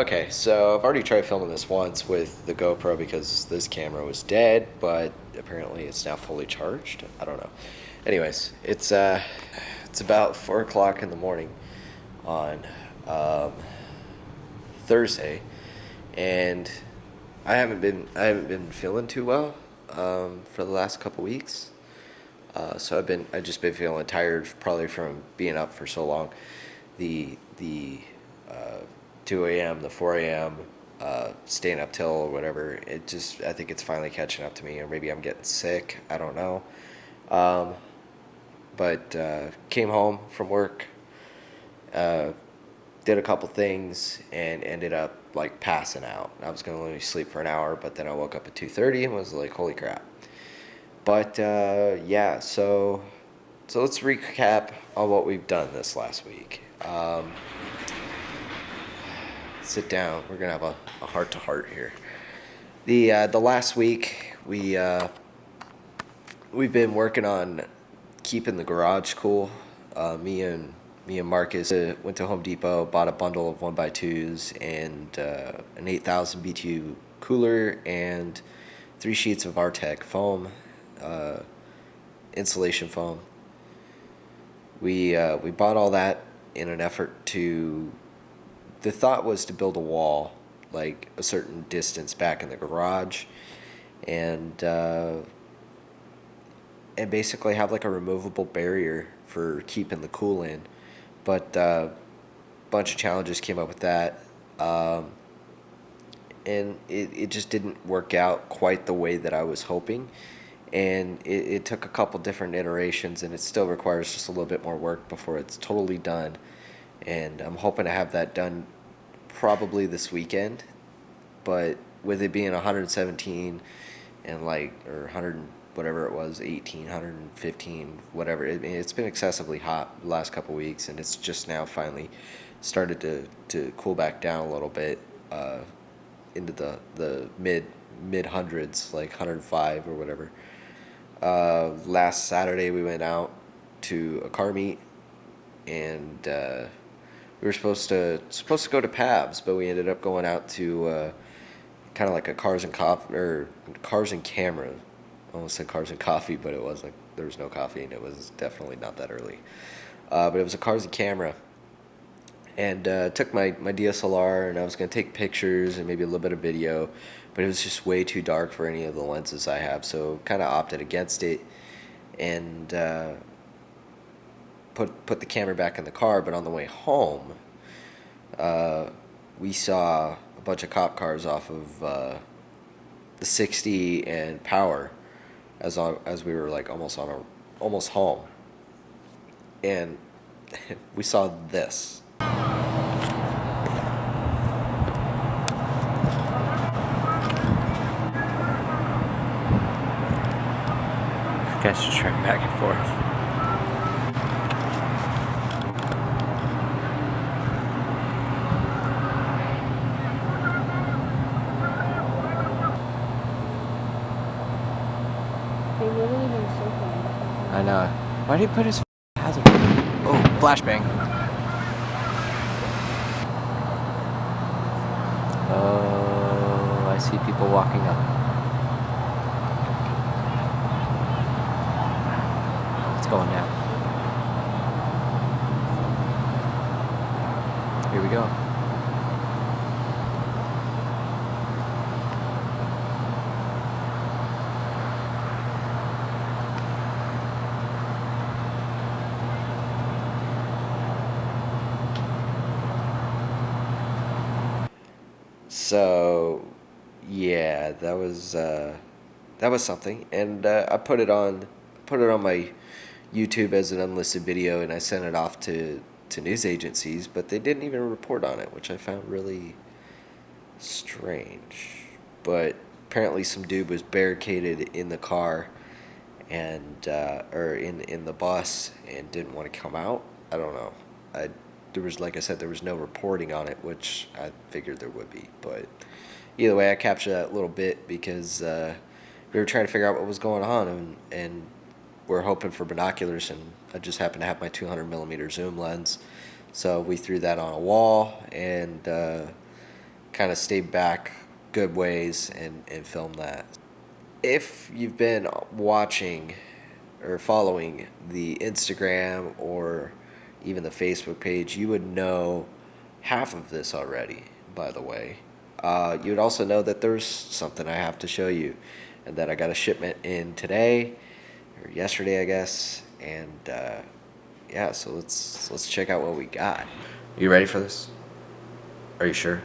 Okay, so I've already tried filming this once with the GoPro because this camera was dead, but apparently it's now fully charged. I don't know. Anyways, it's about 4 o'clock in the morning on Thursday, and I haven't been feeling too well for the last couple weeks. So I've just been feeling tired, probably from being up for so long. The 2 a.m., the 4 a.m., staying up till or whatever. I think it's finally catching up to me, or maybe I'm getting sick. I don't know. But came home from work, did a couple things, and ended up like passing out. I was gonna only sleep for an hour, but then I woke up at 2:30 and was like, "Holy crap!" But yeah, so let's recap on what we've done this last week. Sit down. We're gonna have a heart to heart here. The last week we've been working on keeping the garage cool. Me and Marcus went to Home Depot, bought a bundle of 1x2s and an 8000 BTU cooler and 3 sheets of Artec foam, insulation foam. We bought all that in an effort to. The thought was to build a wall, like a certain distance back in the garage, and basically have like a removable barrier for keeping the cool in. But a bunch of challenges came up with that, and it just didn't work out quite the way that I was hoping. And it took a couple different iterations, and it still requires just a little bit more work before it's totally done. And I'm hoping to have that done probably this weekend. But with it being 117 and or 100 whatever it was, 18, 115, whatever, it's been excessively hot the last couple weeks, and it's just now finally started to cool back down a little bit into the mid hundreds, like 105 or whatever. Last Saturday we went out to a car meet, and we were supposed to go to Pabs, but we ended up going out to kind of like a cars and camera. I almost said cars and coffee, but it wasn't. There was no coffee, and it was definitely not that early. But it was a cars and camera, and took my DSLR, and I was gonna take pictures and maybe a little bit of video, but it was just way too dark for any of the lenses I have, so kind of opted against it, and put the camera back in the car. But on the way home, we saw a bunch of cop cars off of the 60 and Power as we were like almost home, and we saw this. Guys just driving back and forth. I know. Why did he put his hazard? Oh, flashbang. Oh, I see people walking up. It's going down. Here we go. So, yeah, that was something, and I put it on my YouTube as an unlisted video, and I sent it off to news agencies, but they didn't even report on it, which I found really strange. But apparently, some dude was barricaded in the car, and or in the bus, and didn't want to come out. I don't know. There was, like I said, there was no reporting on it, which I figured there would be. But either way, I captured that little bit because we were trying to figure out what was going on, and we're hoping for binoculars, and I just happened to have my 200 millimeter zoom lens, so we threw that on a wall, and kind of stay back good ways and film that. If you've been watching or following the Instagram or even the Facebook page, you would know half of this already, by the way. You would also know that there's something I have to show you, and that I got a shipment in today, or yesterday, I guess, and yeah, so let's check out what we got. You ready for this? Are you sure?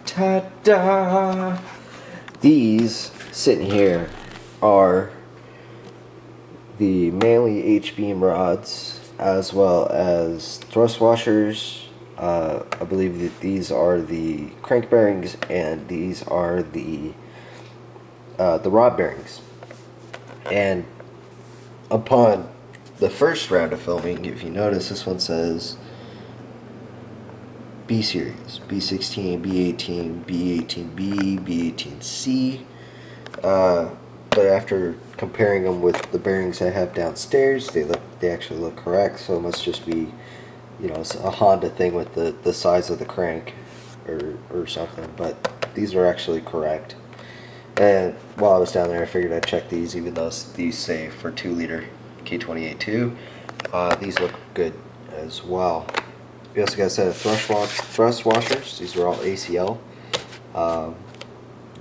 Ta-da! These sitting here are the Manley H-beam rods, as well as thrust washers. I believe that these are the crank bearings, and these are the rod bearings. And upon the first round of filming, if you notice, this one says B series, B16, B18, B18B, B18C. But after comparing them with the bearings I have downstairs, they actually look correct. So it must just be, you know, a Honda thing with the size of the crank or something. But these are actually correct. And while I was down there, I figured I'd check these, even though these say for 2-liter K28.2. These look good as well. We also got a set of thrust washers. These are all ACL.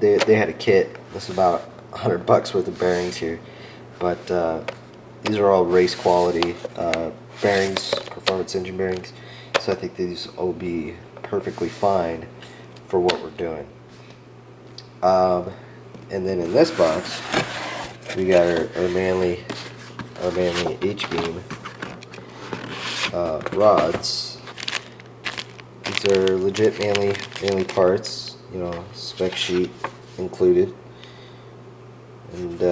They had a kit. This is about $100 worth of bearings here, but these are all race quality bearings, performance engine bearings. So I think these will be perfectly fine for what we're doing. And then in this box, we got our Manley H-beam rods. These are legit Manley parts, you know, spec sheet included, and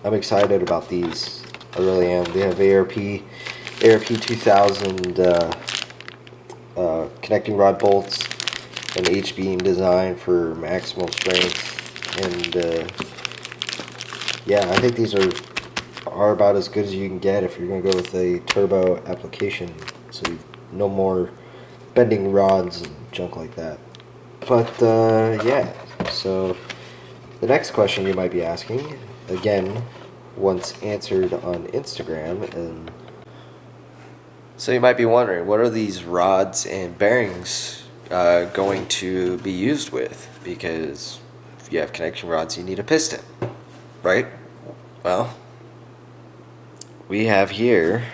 I'm excited about these. I really am. They have ARP 2000 connecting rod bolts, an H-beam design for maximum strength, and yeah, I think these are about as good as you can get if you're going to go with a turbo application. So no more bending rods and junk like that. But yeah, so the next question you might be asking, again, once answered on Instagram, and so you might be wondering, what are these rods and bearings going to be used with? Because if you have connection rods, you need a piston, right? Well, we have here,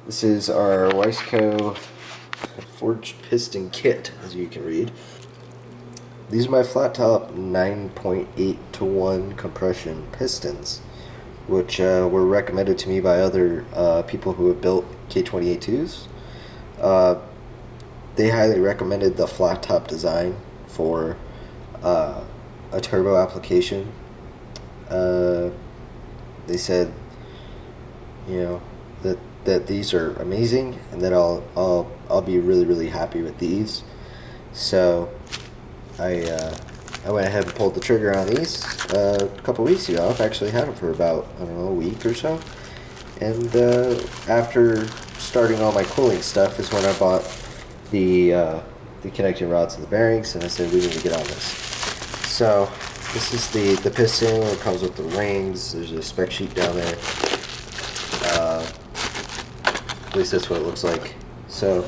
this is our Wiseco forged piston kit, as you can read. These are my flat top 9.8:1 compression pistons, which were recommended to me by other people who have built K28.2s. They highly recommended the flat top design for a turbo application. They said, you know, that these are amazing, and that I'll be really happy with these. So I went ahead and pulled the trigger on these a couple weeks ago. I've actually had them for about, I don't know, a week or so. And after starting all my cooling stuff is when I bought the connecting rods and the bearings, and I said we need to get on this. So this is the piston. It comes with the rings. There's a spec sheet down there. At least that's what it looks like. So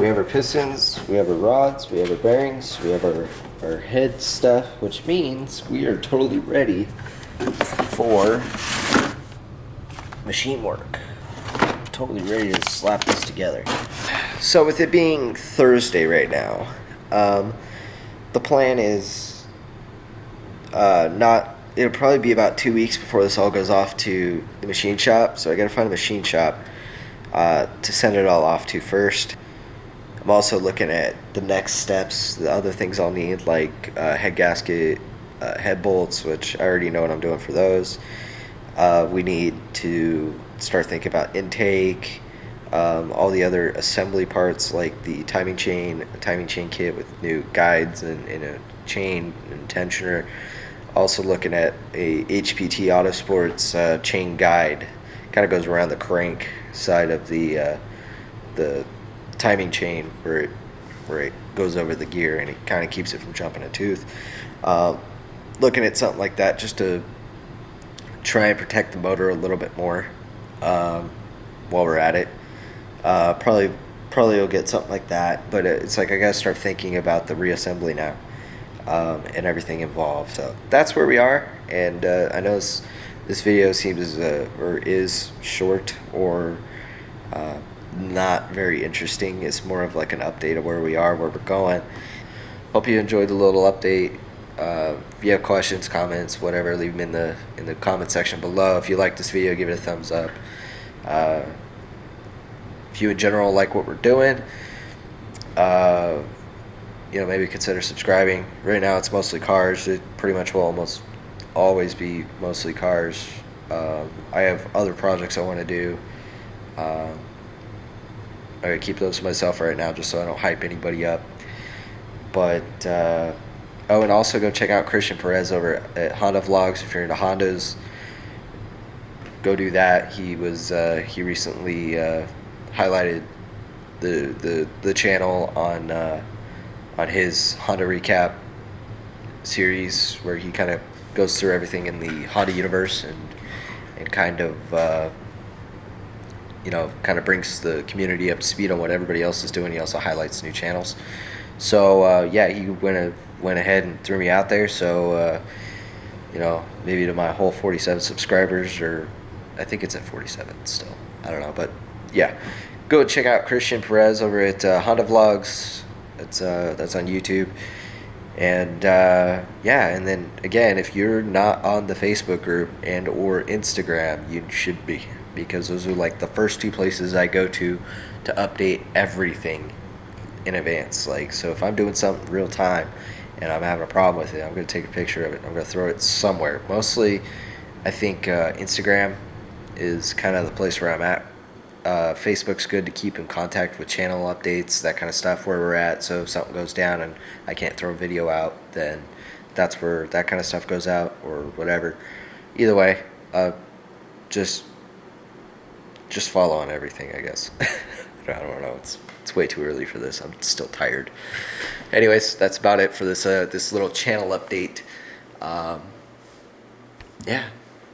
we have our pistons, we have our rods, we have our bearings, we have our head stuff, which means we are totally ready for machine work. Totally ready to slap this together. So with it being Thursday right now, the plan is it'll probably be about 2 weeks before this all goes off to the machine shop. So I gotta find a machine shop to send it all off to first. I'm also looking at the next steps, the other things I'll need, like head gasket, head bolts, which I already know what I'm doing for those. We need to start thinking about intake, all the other assembly parts, like the timing chain kit with new guides and a chain and tensioner. Also looking at a HPT Autosports chain guide kind of goes around the crank side of the timing chain where it goes over the gear, and it kind of keeps it from jumping a tooth. Looking at something like that just to try and protect the motor a little bit more while we're at it. Probably will get something like that, but it's like I gotta start thinking about the reassembly now, and everything involved. So that's where we are, and I know this video seems or is short or not very interesting. It's more of like an update of where we are, where we're going. Hope you enjoyed the little update. If you have questions, comments, whatever, leave them in the comment section below. If you like this video, give it a thumbs up. If you in general like what we're doing, maybe consider subscribing. Right now it's mostly cars. It pretty much will almost always be mostly cars. I have other projects I want to do. I gotta keep those to myself right now just so I don't hype anybody up. But and also go check out Christian Perez over at Honda Vlogs. If you're into Hondas, go do that. He recently highlighted the channel on his Honda recap series, where he kind of goes through everything in the Honda universe and kind of brings the community up to speed on what everybody else is doing. He also highlights new channels. So he went ahead and threw me out there. So maybe to my whole 47 subscribers, or I think it's at 47 still. I don't know, but yeah, go and check out Christian Perez over at Honda Vlogs. That's on YouTube. And and then again, if you're not on the Facebook group and or Instagram, you should be, because those are like the first two places I go to update everything in advance. Like, so if I'm doing something real time and I'm having a problem with it, I'm going to take a picture of it. I'm going to throw it somewhere. Mostly, I think Instagram is kind of the place where I'm at. Facebook's good to keep in contact with channel updates, that kind of stuff, where we're at. So if something goes down and I can't throw a video out, then that's where that kind of stuff goes out, or whatever. Either way, just follow on everything, I guess. I don't know. It's way too early for this. I'm still tired. Anyways, that's about it for this little channel update.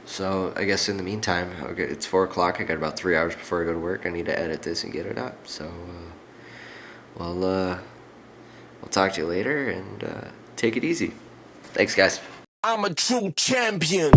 So I guess in the meantime, it's 4 o'clock. I got about 3 hours before I go to work. I need to edit this and get it up. So, we'll talk to you later, and take it easy. Thanks, guys. I'm a true champion.